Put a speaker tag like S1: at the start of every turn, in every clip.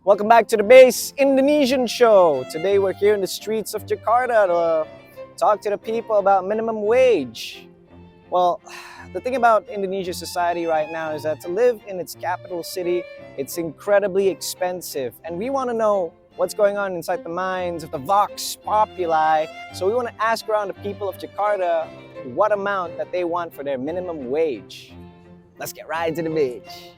S1: Welcome back to the Base Indonesian Show. Today we're here in the streets of Jakarta to talk to the people about minimum wage. Well, the thing about Indonesian society right now is that to live in its capital city, it's incredibly expensive. And we want to know what's going on inside the minds of the Vox Populi. So we want to ask around the people of Jakarta what amount that they want for their minimum wage. Let's get right to the beach.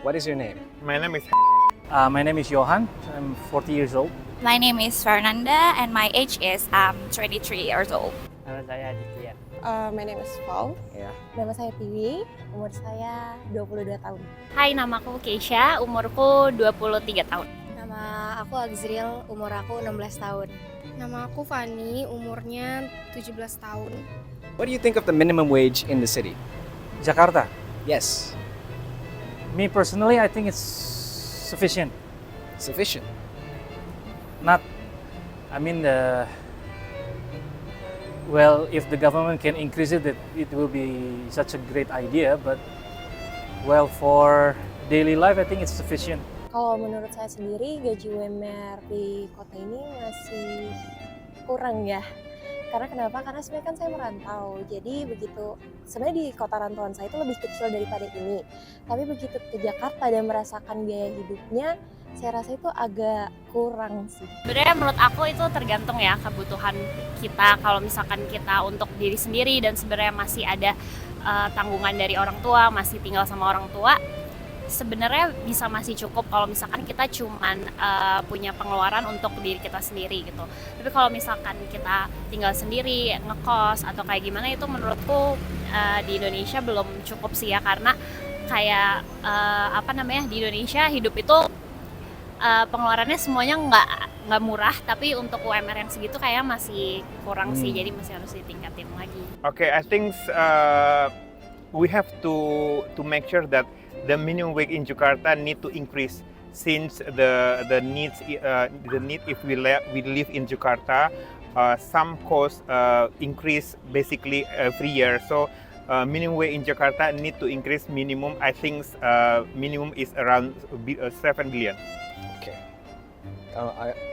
S1: What is your name?
S2: My name is
S3: My name is Johan. I'm 40 years old.
S4: My name is Fernanda and my age is 23 years old.
S3: Nama saya Aditya.
S5: My name is Paul.
S1: Yeah.
S5: Nama saya Tiwi, umur saya 22 tahun.
S4: Hai, namaku Keisha, umurku 23 tahun.
S6: Nama aku Agzril, umur aku 16 tahun.
S7: Nama aku Fani, umurnya 17 tahun.
S1: What do you think of the minimum wage in the city?
S3: Jakarta.
S1: Yes.
S3: Me personally, I think it's sufficient.
S1: Sufficient.
S3: Not, I mean, well, if the government can increase it, it will be such a great idea. But, well, for daily life, I think it's sufficient.
S5: Kalau menurut saya sendiri, gaji UMR di kota ini masih kurang ya. Karena kenapa? Karena sebenarnya kan saya merantau. Jadi begitu, sebenarnya di kota rantauan saya itu lebih kecil daripada ini. Tapi begitu ke Jakarta dan merasakan biaya hidupnya, saya rasa itu agak kurang sih.
S4: Sebenarnya menurut aku itu tergantung ya kebutuhan kita. Kalau misalkan kita untuk diri sendiri dan sebenarnya masih ada tanggungan dari orang tua, masih tinggal sama orang tua, sebenarnya bisa masih cukup kalau misalkan kita cuman punya pengeluaran untuk diri kita sendiri gitu. Tapi kalau misalkan kita tinggal sendiri, ngekos atau kayak gimana, itu menurutku di Indonesia belum cukup sih ya, karena kayak di Indonesia hidup itu pengeluarannya semuanya nggak murah, tapi untuk UMR yang segitu kayak masih kurang sih, jadi masih harus ditingkatin lagi.
S2: Okay, I think we have to make sure that the minimum wage in Jakarta need to increase, since the need if we live in Jakarta, some costs increase basically every year. So minimum wage in Jakarta need to increase minimum. I think minimum is around 7 billion.
S1: Okay.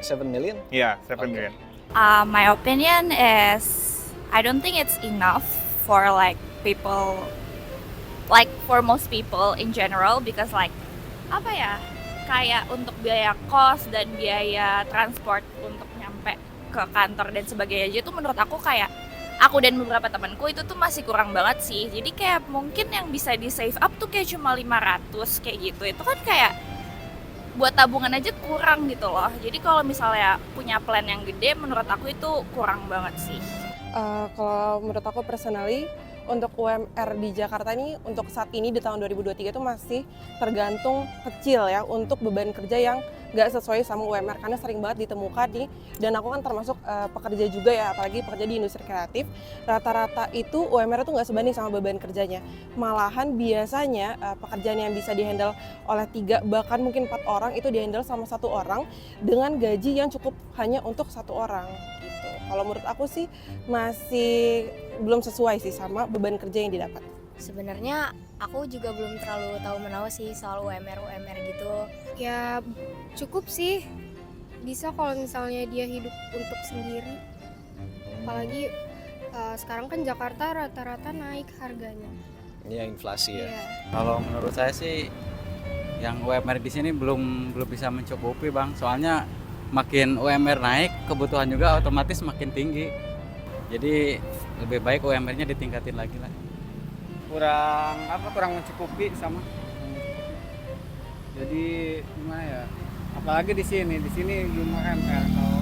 S1: 7 million?
S2: Yeah, 7 million.
S4: My opinion is I don't think it's enough for people, for most people in general, because kayak untuk biaya kos dan biaya transport untuk nyampe ke kantor dan sebagainya aja, itu menurut aku kayak aku dan beberapa temanku itu tuh masih kurang banget sih. Jadi kayak mungkin yang bisa di save up tuh kayak cuma 500 kayak gitu. Itu kan kayak buat tabungan aja kurang gitu loh. Jadi kalau misalnya punya plan yang gede, menurut aku itu kurang banget sih.
S5: Kalau menurut aku personally, untuk UMR di Jakarta ini untuk saat ini di tahun 2023 itu masih tergantung kecil ya, untuk beban kerja yang nggak sesuai sama UMR, karena sering banget ditemukan nih, dan aku kan termasuk pekerja juga ya, apalagi pekerja di industri kreatif, rata-rata itu UMR itu nggak sebanding sama beban kerjanya. Malahan biasanya pekerjaan yang bisa dihandle oleh 3 bahkan mungkin 4 orang itu dihandle sama 1 orang dengan gaji yang cukup hanya untuk 1 orang gitu. Kalau menurut aku sih masih belum sesuai sih sama beban kerja yang didapat.
S6: Sebenarnya aku juga belum terlalu tahu menahu sih soal UMR gitu.
S7: Ya cukup sih, bisa kalau misalnya dia hidup untuk sendiri. Apalagi sekarang kan Jakarta rata-rata naik harganya.
S1: Ya, inflasi ya.
S7: Iya.
S8: Kalau menurut saya sih yang UMR di sini belum bisa mencukupi, Bang. Soalnya makin UMR naik, kebutuhan juga otomatis makin tinggi. Jadi lebih baik UMR-nya ditingkatin lagi lah.
S9: Kurang mencukupi sama. Jadi gimana ya? Apalagi di sini belum UMR. Kalau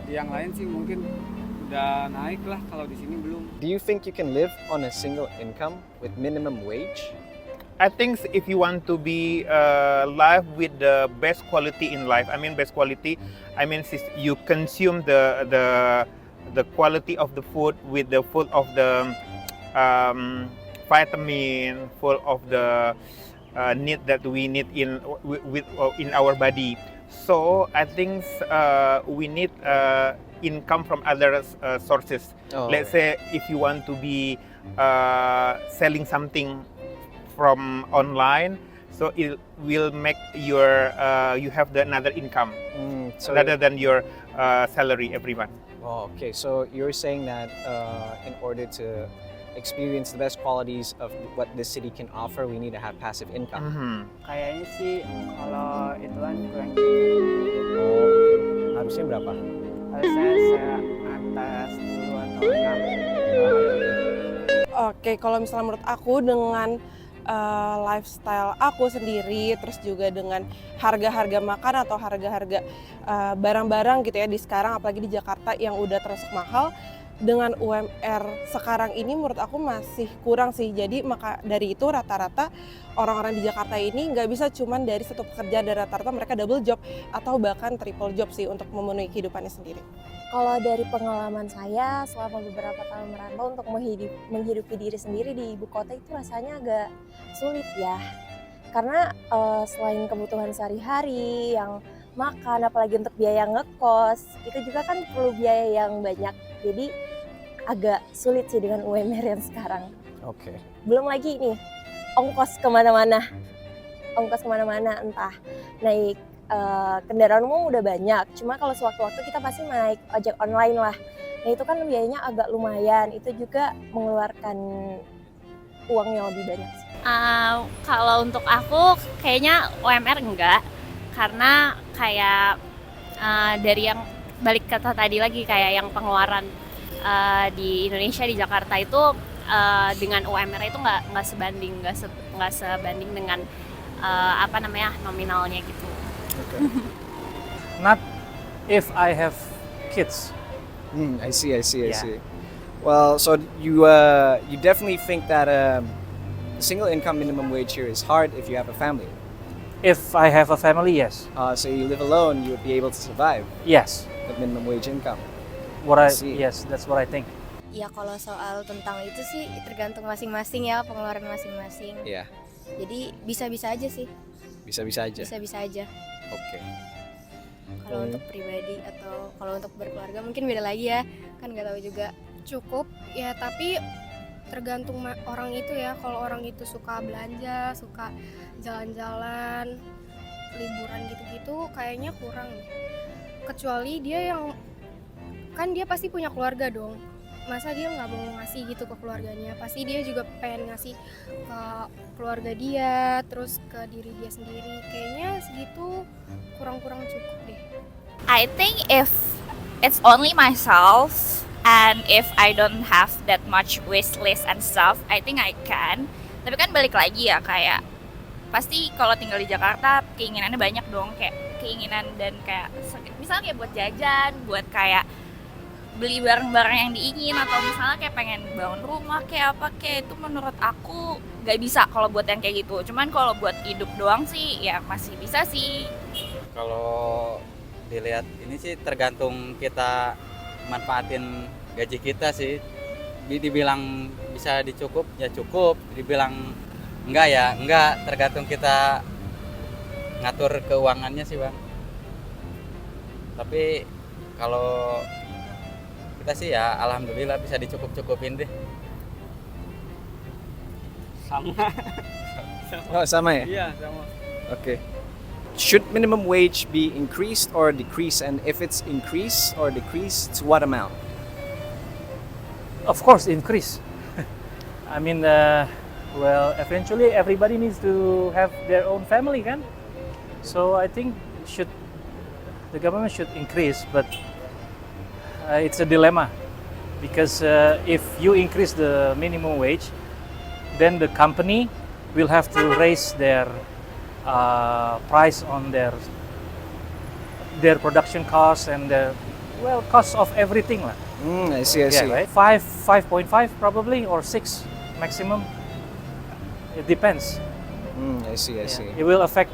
S9: di yang lain sih mungkin udah naik lah, kalau di sini belum.
S1: Do you think you can live on a single income with minimum wage?
S2: I think if you want to be live with the best quality in life, best quality, you consume the quality of the food with the full of the vitamin, full of the need that we need in our body. So I think we need income from other sources.
S1: Oh,
S2: Let's say if you want to be selling something from online, so it will make your you have another income
S1: so
S2: rather than your salary every month.
S1: Oh, okay. So you're saying that in order to experience the best qualities of what this city can offer, we need to have passive income.
S9: Kayaknya sih kalau itu kan kurang
S1: Oh, harusnya berapa?
S9: harusnya atas 10 atau 6.
S5: Oke, kalau misalnya menurut aku dengan lifestyle aku sendiri, terus juga dengan harga-harga makan atau harga-harga barang-barang gitu ya di sekarang, apalagi di Jakarta yang udah termasuk mahal, dengan UMR sekarang ini menurut aku masih kurang sih. Jadi maka dari itu rata-rata orang-orang di Jakarta ini nggak bisa cuman dari satu pekerjaan, dan rata-rata mereka double job atau bahkan triple job sih untuk memenuhi kehidupannya sendiri.
S6: Kalau dari pengalaman saya selama beberapa tahun merantau untuk menghidupi diri sendiri di ibu kota itu rasanya agak sulit ya. Karena selain kebutuhan sehari-hari yang makan, apalagi untuk biaya ngekos, itu juga kan perlu biaya yang banyak. Jadi agak sulit sih dengan UMR yang sekarang.
S1: Oke.
S6: Belum lagi nih ongkos kemana-mana, entah naik kendaraan umum udah banyak, cuma kalau sewaktu-waktu kita pasti naik ojek online lah. Nah itu kan biayanya agak lumayan, itu juga mengeluarkan uang yang lebih banyak sih.
S4: Kalau untuk aku kayaknya UMR enggak, karena kayak dari yang balik kata tadi lagi, kayak yang pengeluaran di Indonesia, di Jakarta itu dengan UMR itu nggak sebanding dengan nominalnya gitu.
S1: Okay.
S3: Not if I have kids.
S1: I see. I
S3: Yeah.
S1: see. Well, so you definitely think that single income minimum wage here is hard if you have a family.
S3: If I have a family, yes.
S1: So you live alone, you would be able to survive
S3: Yes.
S1: with minimum wage income. See.
S3: Yes, that's what I think.
S6: Ya kalau soal tentang itu sih tergantung masing-masing ya, pengeluaran masing-masing.
S1: Iya.
S6: Jadi bisa-bisa aja sih.
S1: Bisa-bisa aja.
S6: Bisa-bisa aja.
S1: Oke.
S6: Kalau untuk pribadi atau kalau untuk berkeluarga mungkin beda lagi ya, kan nggak tahu juga.
S7: Cukup ya, tapi tergantung orang itu ya. Kalau orang itu suka belanja, suka jalan-jalan, liburan gitu-gitu, kayaknya kurang nih. Kecuali dia yang kan dia pasti punya keluarga dong, masa dia nggak mau ngasih gitu ke keluarganya, pasti dia juga pengen ngasih ke keluarga dia, terus ke diri dia sendiri. Kayaknya segitu kurang-kurang cukup deh.
S10: I think if it's only myself and if I don't have that much wish list and stuff, I think I can. Tapi kan balik lagi ya, kayak pasti kalau tinggal di Jakarta keinginannya banyak dong, kayak keinginan dan kayak misalnya kayak buat jajan, buat kayak beli barang-barang yang diingin, atau misalnya kayak pengen bangun rumah kayak apa, kayak itu menurut aku nggak bisa kalau buat yang kayak gitu. Cuman kalau buat hidup doang sih ya masih bisa sih.
S8: Kalau dilihat ini sih tergantung kita manfaatin gaji kita sih. Dibilang bisa dicukup ya cukup, dibilang enggak ya enggak, tergantung kita ngatur keuangannya sih Bang. Tapi kalau kita sih ya alhamdulillah bisa dicukup-cukupin deh.
S9: Sama.
S1: Oh, sama ya?
S9: Iya, sama.
S1: Okay. Should minimum wage be increased or decreased? And if it's increased or decreased, to what amount?
S3: Of course, increase. I mean, well, eventually everybody needs to have their own family, kan? So I think the government should increase, but it's a dilemma because if you increase the minimum wage, then the company will have to raise their price on their production costs and cost of everything lah.
S1: I see.
S3: Right? 5.5 probably, or 6 maximum. It depends.
S1: I see.
S3: It will affect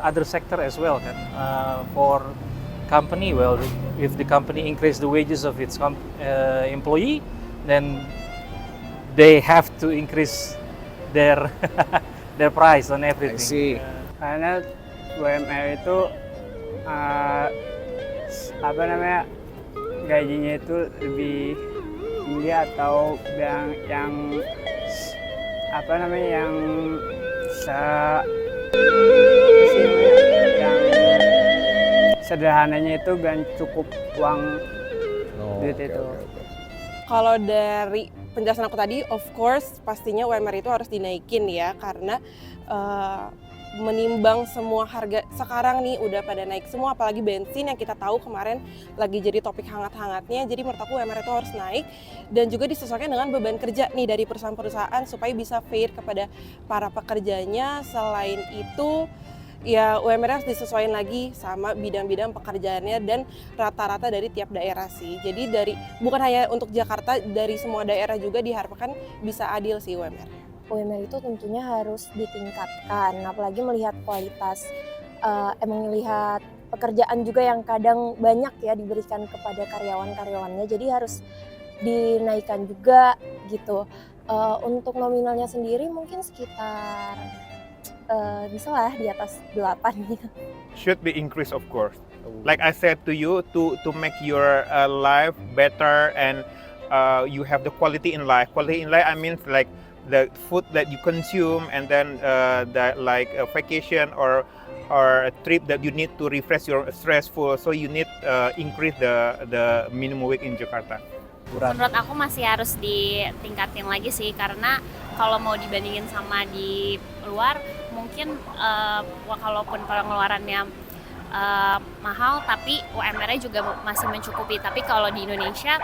S3: other sector as well, kan? For company, well, if the company increase the wages of its employee, then they have to increase their their price on
S1: I
S3: everything.
S1: see.
S9: Karena UMR itu apa namanya, gajinya itu lebih tinggi atau yang apa namanya, yang yang sederhananya itu kan cukup uang duit itu.
S5: Kalau dari penjelasan aku tadi, of course pastinya UMR itu harus dinaikin ya, karena menimbang semua harga sekarang nih udah pada naik semua, apalagi bensin yang kita tahu kemarin lagi jadi topik hangat-hangatnya. Jadi menurut aku UMR itu harus naik dan juga disesuaikan dengan beban kerja nih dari perusahaan-perusahaan supaya bisa fair kepada para pekerjanya. Selain itu ya UMR harus disesuaikan lagi sama bidang-bidang pekerjaannya dan rata-rata dari tiap daerah sih. Jadi dari bukan hanya untuk Jakarta, dari semua daerah juga diharapkan bisa adil sih UMR.
S6: UMR itu tentunya harus ditingkatkan, apalagi melihat kualitas, emang melihat pekerjaan juga yang kadang banyak ya diberikan kepada karyawan-karyawannya, jadi harus dinaikkan juga gitu. Untuk nominalnya sendiri mungkin sekitar bisa lah di atas 8 gitu.
S2: Should be increased, of course. Like I said to you, to make your life better and you have the quality in life. Quality in life, I mean like the food that you consume, and then that like a vacation or a trip that you need to refresh your stressful. So you need increase the minimum wage in Jakarta.
S4: Menurut aku masih harus ditingkatin lagi sih, karena kalau mau dibandingin sama di luar mungkin walaupun pengeluarannya mahal tapi UMR-nya juga masih mencukupi. Tapi kalau di Indonesia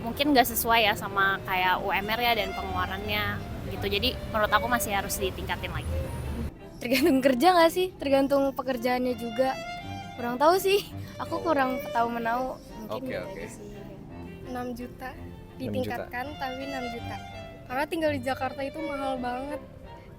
S4: mungkin nggak sesuai ya sama kayak UMR ya dan pengeluarannya gitu. Jadi menurut aku masih harus ditingkatin lagi.
S7: Tergantung kerja nggak sih? Tergantung pekerjaannya juga. Kurang tahu sih. Aku kurang tahu menau. Mungkin
S8: Oke.
S7: 6 juta ditingkatkan, tapi 6 juta. Karena tinggal di Jakarta itu mahal banget.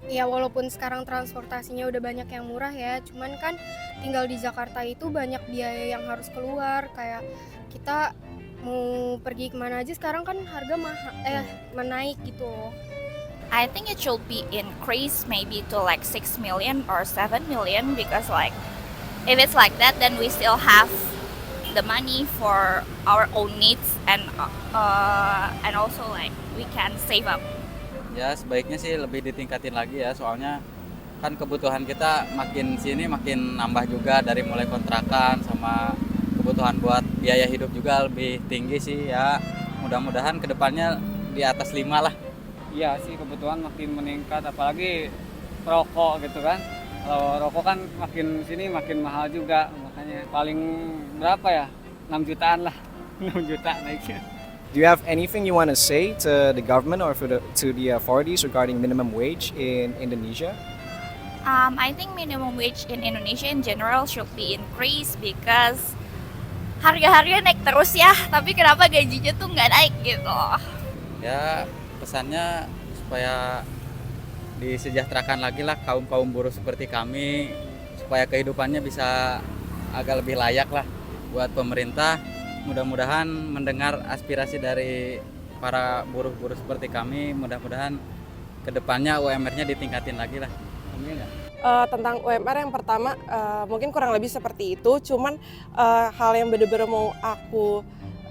S7: Ya walaupun sekarang transportasinya udah banyak yang murah ya, cuman kan tinggal di Jakarta itu banyak biaya yang harus keluar. Kayak kita mau pergi kemana aja sekarang kan harga menaik gitu.
S10: I think it should be increased maybe to like 6 million or 7 million, because like if it's like that then we still have the money for our own needs and also like we can save up.
S8: Ya sebaiknya sih lebih ditingkatin lagi ya, soalnya kan kebutuhan kita makin sini makin nambah juga, dari mulai kontrakan sama kebutuhan buat biaya hidup juga lebih tinggi sih ya. Mudah-mudahan kedepannya di atas 5 lah.
S9: Iya sih, kebutuhan makin meningkat, apalagi rokok gitu kan. Kalau rokok kan makin sini makin mahal juga, makanya paling berapa ya, 6 jutaan lah. 6 juta naiknya.
S1: Do you have anything you want to say to the government or to the authorities regarding minimum wage in Indonesia?
S10: I think minimum wage in Indonesia in general should be increased because harga-harga naik terus ya, tapi kenapa gajinya tuh nggak naik gitu.
S8: Ya pesannya supaya disejahterakan lagi lah kaum buruh seperti kami, supaya kehidupannya bisa agak lebih layak lah buat pemerintah. Mudah-mudahan mendengar aspirasi dari para buruh-buruh seperti kami, mudah-mudahan kedepannya UMR-nya ditingkatin lagi lah. Amin ya.
S5: Tentang UMR yang pertama mungkin kurang lebih seperti itu, cuman hal yang benar-benar mau aku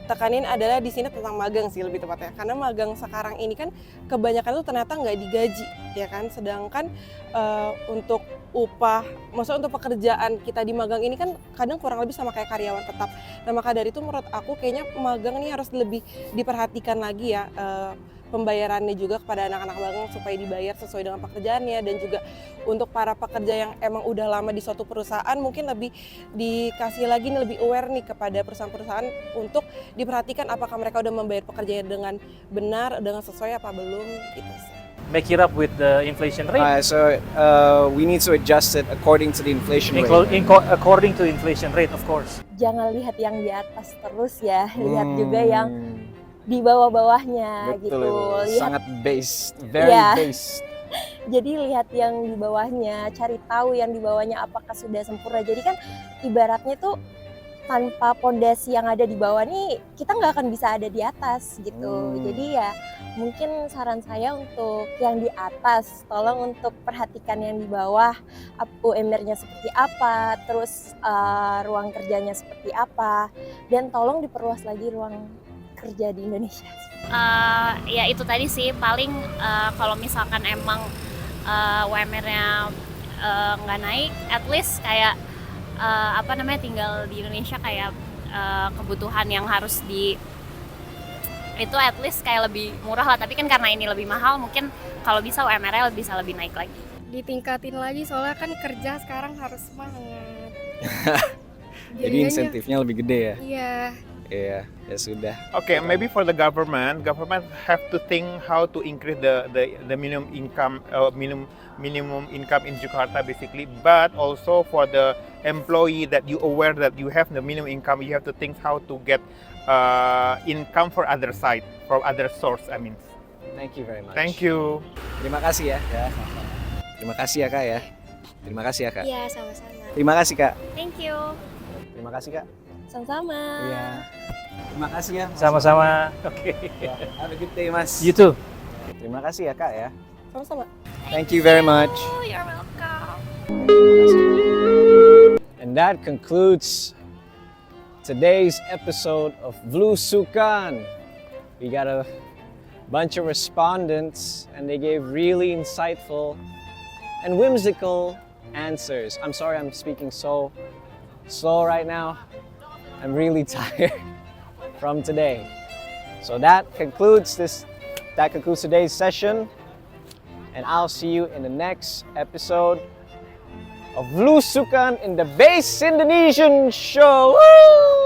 S5: tekanin adalah di sini tentang magang sih lebih tepatnya, karena magang sekarang ini kan kebanyakan tuh ternyata nggak digaji ya kan, sedangkan untuk upah, maksudnya untuk pekerjaan kita di magang ini kan kadang kurang lebih sama kayak karyawan tetap. Nah maka dari itu menurut aku kayaknya magang ini harus lebih diperhatikan lagi ya, pembayarannya juga kepada anak-anak magang supaya dibayar sesuai dengan pekerjaannya, dan juga untuk para pekerja yang emang udah lama di suatu perusahaan mungkin lebih dikasih lagi nih, lebih aware nih kepada perusahaan-perusahaan untuk diperhatikan apakah mereka udah membayar pekerjanya dengan benar, dengan sesuai apa belum gitu sih.
S3: Make it up with the inflation rate.
S1: So we need to adjust it according to the inflation rate.
S3: According to inflation rate, of course.
S6: Jangan lihat yang di atas terus ya, lihat juga yang di bawah-bawahnya
S1: Betul,
S6: gitu.
S1: itu.
S6: Lihat,
S1: Sangat based, very
S6: Ya.
S1: based.
S6: jadi lihat yang di bawahnya, cari tahu yang di bawahnya apakah sudah sempurna. Jadi kan ibaratnya tuh tanpa pondasi yang ada di bawah nih kita nggak akan bisa ada di atas gitu. Jadi ya mungkin saran saya untuk yang di atas tolong untuk perhatikan yang di bawah, UMR-nya seperti apa, terus ruang kerjanya seperti apa, dan tolong diperluas lagi ruang kerja di Indonesia.
S4: Ya itu tadi sih paling kalau misalkan emang UMR-nya nggak naik, at least kayak tinggal di Indonesia kayak kebutuhan yang harus itu at least kayak lebih murah lah, tapi kan karena ini lebih mahal mungkin kalau bisa UMR-nya bisa lebih naik lagi.
S7: Ditingkatin lagi soalnya kan kerja sekarang harus semangat.
S1: Jadi insentifnya lebih gede ya?
S7: Iya.
S1: Iya, ya sudah.
S2: Okay, maybe for the government have to think how to increase the minimum income minimum income in Jakarta basically, but also for the employee that you aware that you have the minimum income, you have to think how to get income for other side, from other source. I mean.
S1: Thank you very much.
S2: Thank you.
S1: Terima kasih ya. Terima kasih ya Kak ya. Terima kasih ya Kak.
S6: Iya, sama-sama.
S1: Terima kasih Kak.
S4: Thank you.
S1: Terima kasih Kak.
S6: Sama-sama.
S1: Iya. Terima kasih ya.
S3: Sama-sama. Oke.
S1: Have a good day Mas.
S3: You too.
S1: Terima kasih ya Kak ya.
S5: Sama-sama.
S1: Thank you very much.
S4: Oh, you're welcome.
S1: And that concludes today's episode of Vlusukan. We got a bunch of respondents and they gave really insightful and whimsical answers. I'm sorry I'm speaking so slow right now. I'm really tired from today. So that concludes today's session, and I'll see you in the next episode of Vlusukan in the Base Indonesian Show. Woo!